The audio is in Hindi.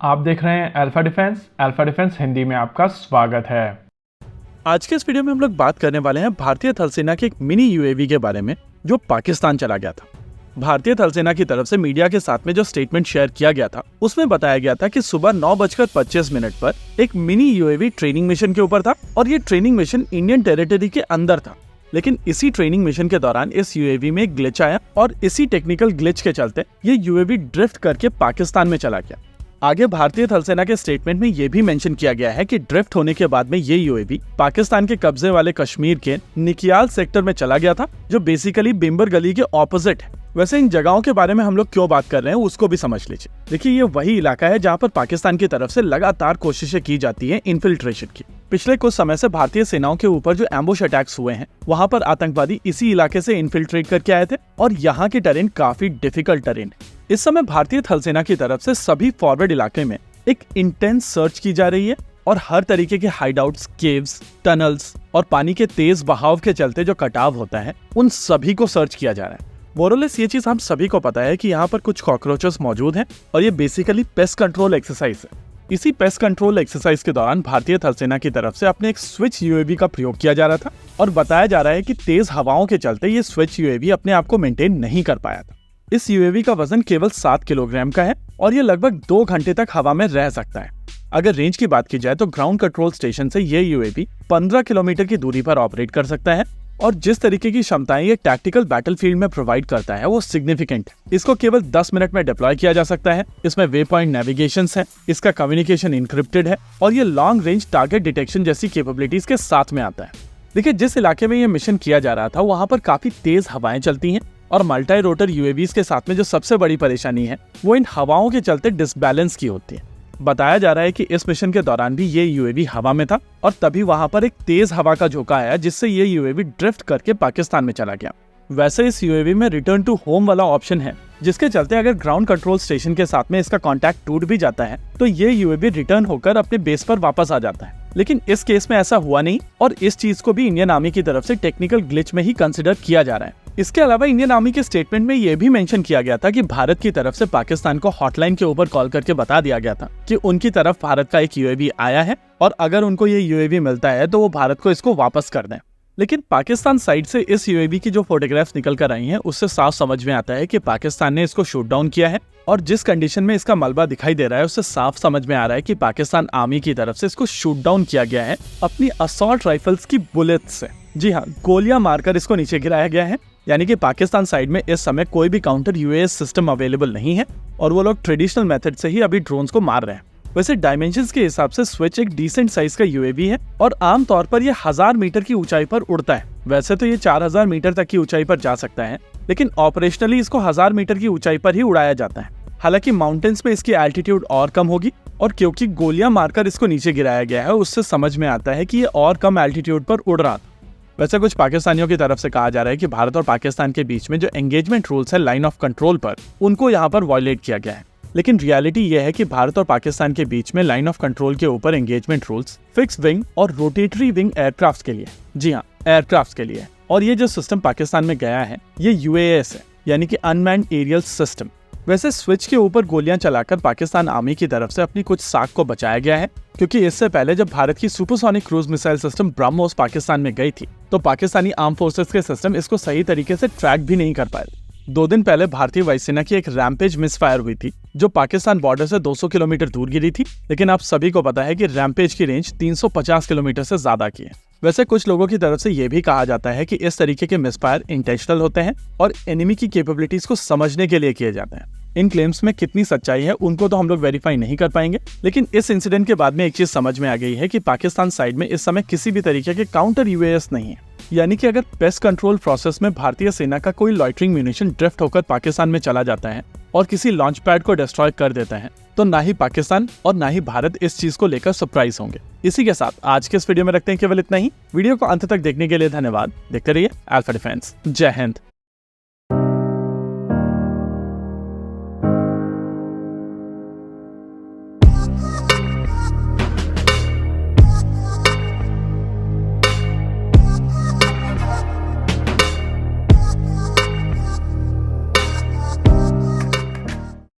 आप देख रहे हैं अल्फा डिफेंस हिंदी में आपका स्वागत है। आज के इस वीडियो में हम लोग बात करने वाले हैं भारतीय थल सेना के एक मिनी यूएवी के बारे में जो पाकिस्तान चला गया था। भारतीय थल सेना की तरफ से मीडिया के साथ में जो स्टेटमेंट शेयर किया गया था उसमें बताया गया था कि सुबह 9:25 पर एक मिनी यूएवी ट्रेनिंग मिशन के ऊपर था और ये ट्रेनिंग मिशन इंडियन टेरिटरी के अंदर था। लेकिन इसी ट्रेनिंग मिशन के दौरान इस यूएवी में एक ग्लिच आया और इसी टेक्निकल ग्लिच के चलते ये यूएवी ड्रिफ्ट करके पाकिस्तान में चला गया। आगे भारतीय थल सेना के स्टेटमेंट में यह भी मेंशन किया गया है कि ड्रिफ्ट होने के बाद में ये यूएवी पाकिस्तान के कब्जे वाले कश्मीर के निकियाल सेक्टर में चला गया था, जो बेसिकली बिम्बर गली के ऑपोजिट है। वैसे इन जगहों के बारे में हम लोग क्यों बात कर रहे हैं उसको भी समझ लीजिए। देखिए, ये वही इलाका है जहाँ पर पाकिस्तान की तरफ से लगातार कोशिशें की जाती है इन्फिल्ट्रेशन की। पिछले कुछ समय से भारतीय सेनाओं के ऊपर जो एम्बुश अटैक्स हुए हैं वहाँ पर आतंकवादी इसी इलाके से इन्फिल्ट्रेट करके आए थे और यहाँ की टेरेन काफी डिफिकल्ट टेरेन है। इस समय भारतीय थल सेना की तरफ से सभी फॉरवर्ड इलाके में एक इंटेंस सर्च की जा रही है और हर तरीके के हाइडआउट्स, केव्स, टनल्स और पानी के तेज बहाव के चलते जो कटाव होता है उन सभी को सर्च किया जा रहा है। मोरलेस ये चीज हम सभी को पता है कि यहाँ पर कुछ कॉकरोचेस मौजूद हैं और ये बेसिकली पेस्ट कंट्रोल एक्सरसाइज है। इसी पेस्ट कंट्रोल एक्सरसाइज के दौरान भारतीय थल सेना की तरफ से अपने एक स्विच यूएवी का प्रयोग किया जा रहा था और बताया जा रहा है कि तेज हवाओं के चलते ये स्विच यूएवी अपने आप को मेंटेन नहीं कर पाया था। इस यूएवी का वजन केवल 7 किलोग्राम का है और ये लगभग 2 घंटे तक हवा में रह सकता है। अगर रेंज की बात की जाए तो ग्राउंड कंट्रोल स्टेशन से ये यूएवी 15 किलोमीटर की दूरी पर ऑपरेट कर सकता है और जिस तरीके की क्षमताएं ये टैक्टिकल बैटलफील्ड में प्रोवाइड करता है वो सिग्निफिकेंट है। इसको केवल 10 मिनट में डिप्लॉय किया जा सकता है। इसमें वे पॉइंट नेविगेशन है, इसका कम्युनिकेशन इनक्रिप्टेड है और ये लॉन्ग रेंज टारगेट डिटेक्शन जैसी कैपेबिलिटीज के साथ में आता है। देखिए, जिस इलाके में ये मिशन किया जा रहा था वहाँ पर काफी तेज हवाएं चलती हैं और मल्टी रोटर यूएवीज के साथ में जो सबसे बड़ी परेशानी है वो इन हवाओं के चलते डिसबैलेंस की होती है। बताया जा रहा है कि इस मिशन के दौरान भी ये यूएवी हवा में था और तभी वहां पर एक तेज हवा का झोंका आया जिससे ये यूएवी ड्रिफ्ट करके पाकिस्तान में चला गया। वैसे इस यूएवी में रिटर्न टू होम वाला ऑप्शन है, जिसके चलते अगर ग्राउंड कंट्रोल स्टेशन के साथ में इसका कॉन्टैक्ट टूट भी जाता है तो ये यूएवी रिटर्न होकर अपने बेस पर वापस आ जाता है। लेकिन इस केस में ऐसा हुआ नहीं और इस चीज को भी इंडियन आर्मी की तरफ से टेक्निकल ग्लिच में ही कंसिडर किया जा रहा है। इसके अलावा इंडियन आर्मी के स्टेटमेंट में यह भी मेंशन किया गया था कि भारत की तरफ से पाकिस्तान को हॉटलाइन के ऊपर कॉल करके बता दिया गया था कि उनकी तरफ भारत का एक यूएवी आया है और अगर उनको ये यूएवी मिलता है तो वो भारत को इसको वापस कर दें। लेकिन पाकिस्तान साइड से इस यूएवी की जो फोटोग्राफ्स निकल कर आई हैं उससे साफ समझ में आता है कि पाकिस्तान ने इसको शूट डाउन किया है और जिस कंडीशन में इसका मलबा दिखाई दे रहा है उससे साफ समझ में आ रहा है कि पाकिस्तान आर्मी की तरफ से इसको शूट डाउन किया गया है अपनी असॉल्ट राइफल्स की बुलेट से। जी हाँ, गोलियां मारकर इसको नीचे गिराया गया है। यानी कि पाकिस्तान साइड में इस समय कोई भी काउंटर यूएस सिस्टम अवेलेबल नहीं है और वो लोग ट्रेडिशनल मेथड से ही अभी ड्रोन्स को मार रहे हैं। वैसे डायमेंशंस के हिसाब से स्विच एक डिसेंट साइज का यूएवी है और आमतौर पर ये 1000 मीटर की ऊंचाई पर उड़ता है। वैसे तो ये 4000 मीटर तक की ऊंचाई पर जा सकता है, लेकिन ऑपरेशनली इसको 1000 मीटर की ऊंचाई पर ही उड़ाया जाता है। हालांकि माउंटेन्स में इसकी एल्टीट्यूड और कम होगी और क्योंकि गोलियां मारकर इसको नीचे गिराया गया है उससे समझ में आता है कि ये और कम एल्टीट्यूड पर उड़ रहा था। वैसे कुछ पाकिस्तानियों की तरफ से कहा जा रहा है कि भारत और पाकिस्तान के बीच में जो एंगेजमेंट रूल्स है लाइन ऑफ कंट्रोल पर, उनको यहाँ पर वायलेट किया गया है। लेकिन रियलिटी यह है कि भारत और पाकिस्तान के बीच में लाइन ऑफ कंट्रोल के ऊपर एंगेजमेंट रूल्स फिक्स विंग और रोटेटरी विंग एयरक्राफ्ट के लिए, जी हाँ, एयरक्राफ्ट के लिए। और ये जो सिस्टम पाकिस्तान में गया है ये यूएएस है, यानी कि अनमैन्ड एरियल सिस्टम। वैसे स्विच के ऊपर गोलियां चलाकर पाकिस्तान आर्मी की तरफ से अपनी कुछ साख को बचाया गया है, क्योंकि इससे पहले जब भारत की supersonic cruise missile system BrahMos Pakistan में गई थी तो पाकिस्तानी आर्म फोर्सेस के सिस्टम इसको सही तरीके से ट्रैक भी नहीं कर पाए। 2 दिन पहले भारतीय वायुसेना की एक रैम्पेज मिसफायर हुई थी जो पाकिस्तान बॉर्डर से 200 किलोमीटर दूर गिरी थी, लेकिन आप सभी को पता है कि रैम्पेज की रेंज 350 किलोमीटर से ज्यादा की है। वैसे कुछ लोगों की तरफ से यह भी कहा जाता है कि इस तरीके के मिसफायर इंटेंशनल होते हैं और एनिमी की कैपेबिलिटीज को समझने के लिए किए जाते हैं। इन क्लेम्स में कितनी सच्चाई है उनको तो हम लोग वेरीफाई नहीं कर पाएंगे, लेकिन इस इंसिडेंट के बाद में एक चीज समझ में आ गई है कि पाकिस्तान साइड में इस समय किसी भी तरीके के काउंटर यूएस नहीं है। यानी कि अगर पेस्ट कंट्रोल प्रोसेस में भारतीय सेना का कोई लॉइटरिंग म्यूनिशन ड्रिफ्ट होकर पाकिस्तान में चला जाता है और किसी लॉन्च पैड को डिस्ट्रॉय कर देता है तो ना ही पाकिस्तान और ना ही भारत इस चीज को लेकर सरप्राइज होंगे। इसी के साथ आज के इस वीडियो में रखते हैं केवल इतना ही। वीडियो को अंत तक देखने के लिए धन्यवाद। देखते रहिए अल्फा डिफेंस। जय हिंद।